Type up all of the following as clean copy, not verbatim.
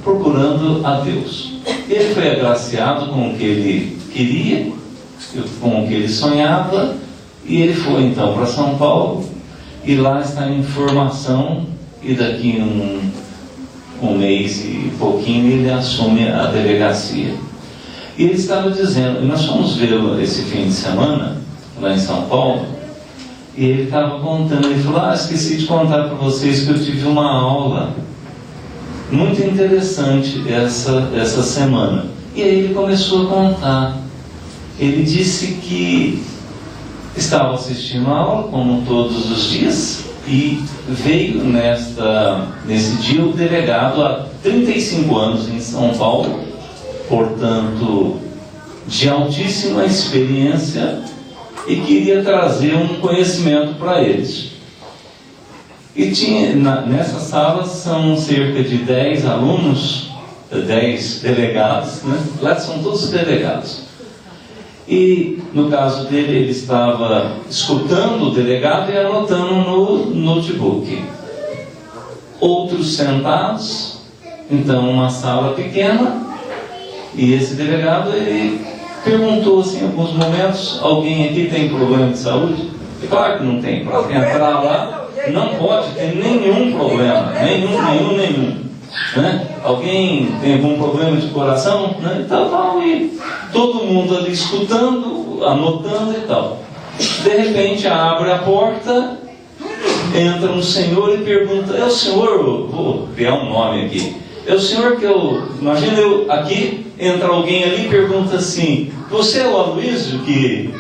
procurando a Deus. Ele foi agraciado com o que ele queria, com o que ele sonhava, e ele foi então para São Paulo, e lá está em formação, e daqui um mês e pouquinho ele assume a delegacia. E ele estava dizendo, e nós fomos vê-lo esse fim de semana, lá em São Paulo, e ele estava contando, ele falou, esqueci de contar para vocês que eu tive uma aula muito interessante essa semana. E aí ele começou a contar. Ele disse que estava assistindo a aula, como todos os dias, e veio nesse dia o delegado há 35 anos em São Paulo, portanto, de altíssima experiência, e queria trazer um conhecimento para eles. E nessa sala são cerca de 10 alunos, 10 delegados, né? Lá são todos delegados. E no caso dele, ele estava escutando o delegado e anotando no notebook. Outros sentados, então uma sala pequena, e esse delegado, ele perguntou assim, em alguns momentos, alguém aqui tem problema de saúde? E claro que não tem, para entrar lá não pode ter nenhum problema, nenhum. Né? Alguém tem algum problema de coração? Né? E tal, e todo mundo ali escutando, anotando e tal. De repente abre a porta, entra um senhor e pergunta, é o senhor, vou criar um nome aqui, é o senhor que imagina eu aqui, entra alguém ali e pergunta assim, você é o Aloysio que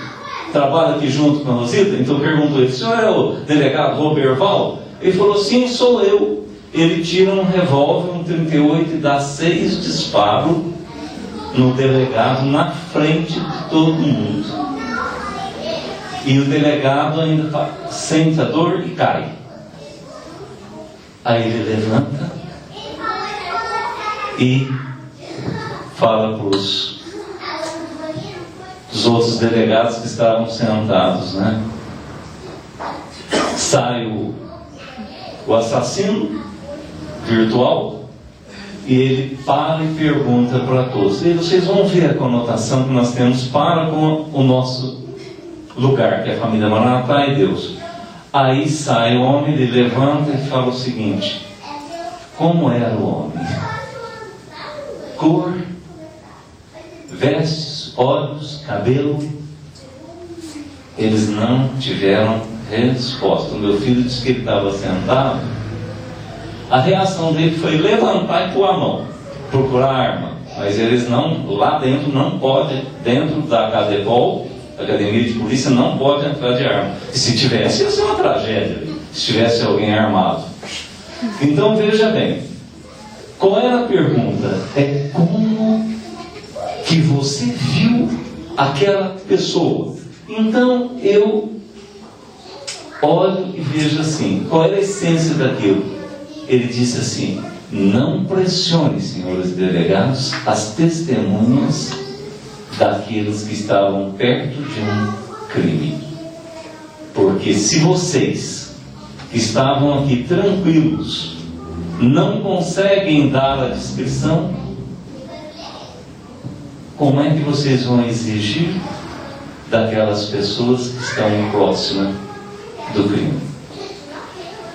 trabalha aqui junto com a Rosita? Então perguntou ele, o senhor é o delegado Roberval? Ele falou, sim, sou eu. Ele tira um revólver, um 38 e dá 6 disparos no delegado na frente de todo mundo. E o delegado ainda sente a dor e cai. Aí ele levanta e fala para os outros delegados que estavam sentados, né? Sai o assassino virtual e ele para e pergunta para todos. E vocês vão ver a conotação que nós temos para com o nosso lugar, que é a família Maranatá e Deus. Aí sai o homem, ele levanta e fala o seguinte, como era o homem? Cor, vestes, olhos, cabelo. Eles não tiveram resposta. O meu filho disse que ele estava sentado. A reação dele foi levantar e pôr a mão, procurar a arma. Mas eles não, lá dentro não pode, dentro da Cadepol, Academia de Polícia, não pode entrar de arma. E se tivesse, ia ser uma tragédia, se tivesse alguém armado. Então veja bem, qual era a pergunta? É como que você viu aquela pessoa? Então eu olho e vejo assim, qual era a essência daquilo? Ele disse assim, não pressione, senhores delegados, as testemunhas daqueles que estavam perto de um crime. Porque se vocês que estavam aqui tranquilos não conseguem dar a descrição, como é que vocês vão exigir daquelas pessoas que estão próximas do crime?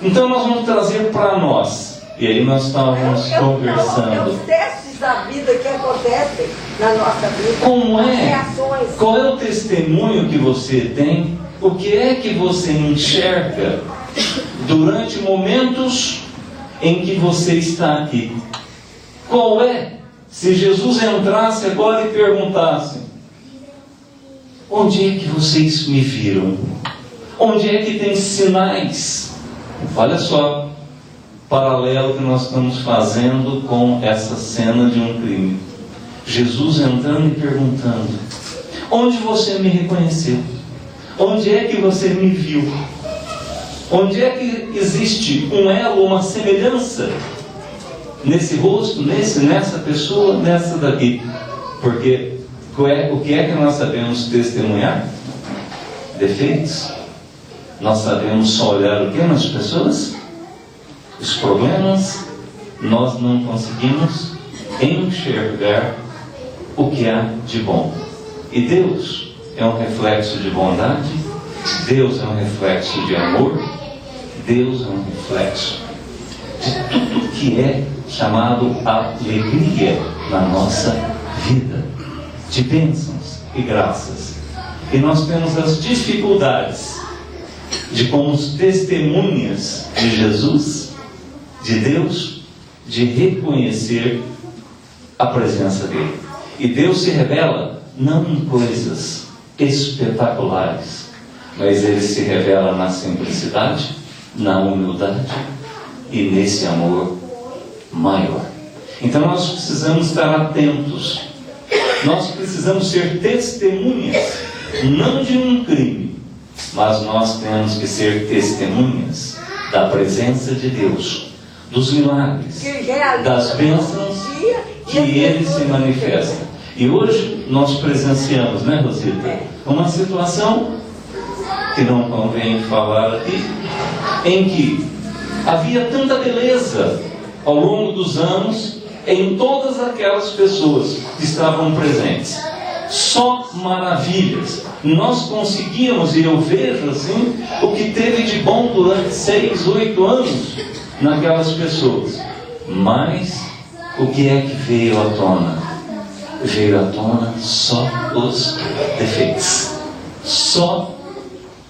Então nós vamos trazer para nós, e aí nós estávamos conversando. Os testes da vida que acontecem na nossa vida. Como é? Reações. Qual é o testemunho que você tem? O que é que você enxerga durante momentos em que você está aqui? Qual é? Se Jesus entrasse agora e perguntasse, onde é que vocês me viram? Onde é que tem sinais? Olha só, paralelo que nós estamos fazendo com essa cena de um crime. Jesus entrando e perguntando, onde você me reconheceu? Onde é que você me viu? Onde é que existe um elo, uma semelhança nesse rosto, nessa pessoa, nessa daqui? Porque o que é que nós sabemos testemunhar? Defeitos. Nós sabemos só olhar o que nas pessoas? Os problemas, nós não conseguimos enxergar o que há de bom. E Deus é um reflexo de bondade, Deus é um reflexo de amor, Deus é um reflexo de tudo que é chamado alegria na nossa vida, de bênçãos e graças. E nós temos as dificuldades de, como testemunhas de Jesus, de Deus, de reconhecer a presença dele. E Deus se revela não em coisas espetaculares, mas ele se revela na simplicidade, na humildade e nesse amor maior. Então nós precisamos estar atentos, nós precisamos ser testemunhas, não de um crime, mas nós temos que ser testemunhas da presença de Deus, dos milagres, das bênçãos que ele se manifesta. E hoje nós presenciamos, né, Rosita, uma situação que não convém falar aqui, em que havia tanta beleza ao longo dos anos em todas aquelas pessoas que estavam presentes. Só maravilhas. Nós conseguíamos, e eu vejo assim, o que teve de bom durante 6, 8 anos naquelas pessoas. Mas o que é que veio à tona? Veio à tona só os defeitos, só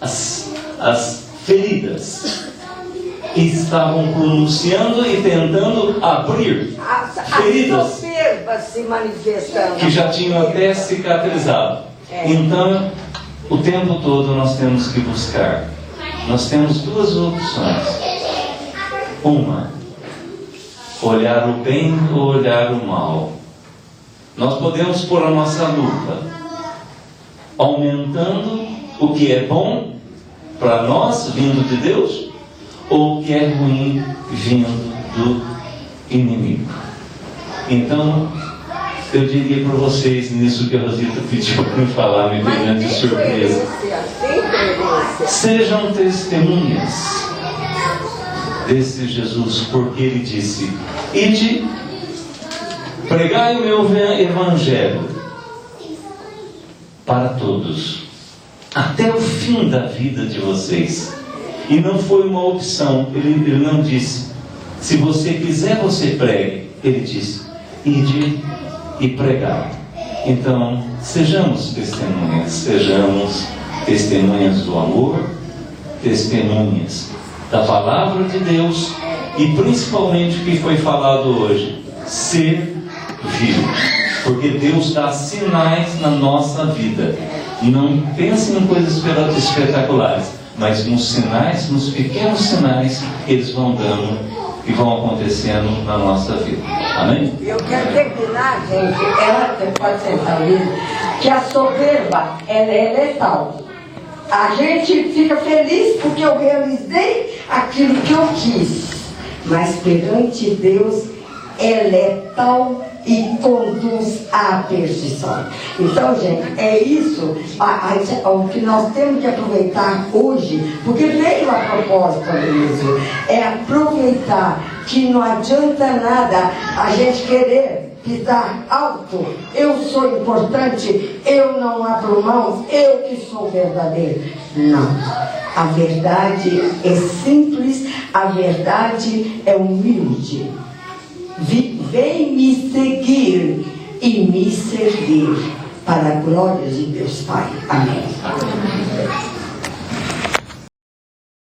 as feridas que estavam pronunciando e tentando abrir feridas se manifestando, que já tinham até cicatrizado. Então, o tempo todo nós temos que buscar. Nós temos duas opções. Uma, olhar o bem ou olhar o mal. Nós podemos pôr a nossa lupa aumentando o que é bom para nós, vindo de Deus, ou o que é ruim, vindo do inimigo. Então, eu diria para vocês, nisso que a Rosita pediu para me falar, me pegando de surpresa. Sejam testemunhas desse Jesus, porque ele disse: ide, pregai o meu evangelho para todos, até o fim da vida de vocês. E não foi uma opção, ele não disse, se você quiser você pregue. Ele disse, ide e pregai. Então, sejamos testemunhas do amor, testemunhas da palavra de Deus e principalmente o que foi falado hoje, ser vivo, porque Deus dá sinais na nossa vida. Não pense em coisas espetaculares, mas nos sinais, nos pequenos sinais que eles vão dando e vão acontecendo na nossa vida. Amém? Eu quero terminar, gente, pode sentar mesmo, que a soberba, ela é letal. A gente fica feliz porque eu realizei aquilo que eu quis, mas perante Deus é letal e conduz à perdição. Então, gente, é isso o que nós temos que aproveitar hoje, porque veio a propósito mesmo, é aproveitar que não adianta nada a gente querer pisar alto. Eu sou importante, eu não abro mão, eu que sou verdadeiro. Não, a verdade é simples, a verdade é humilde. Vem me seguir e me servir para a glória de Deus Pai. Amém.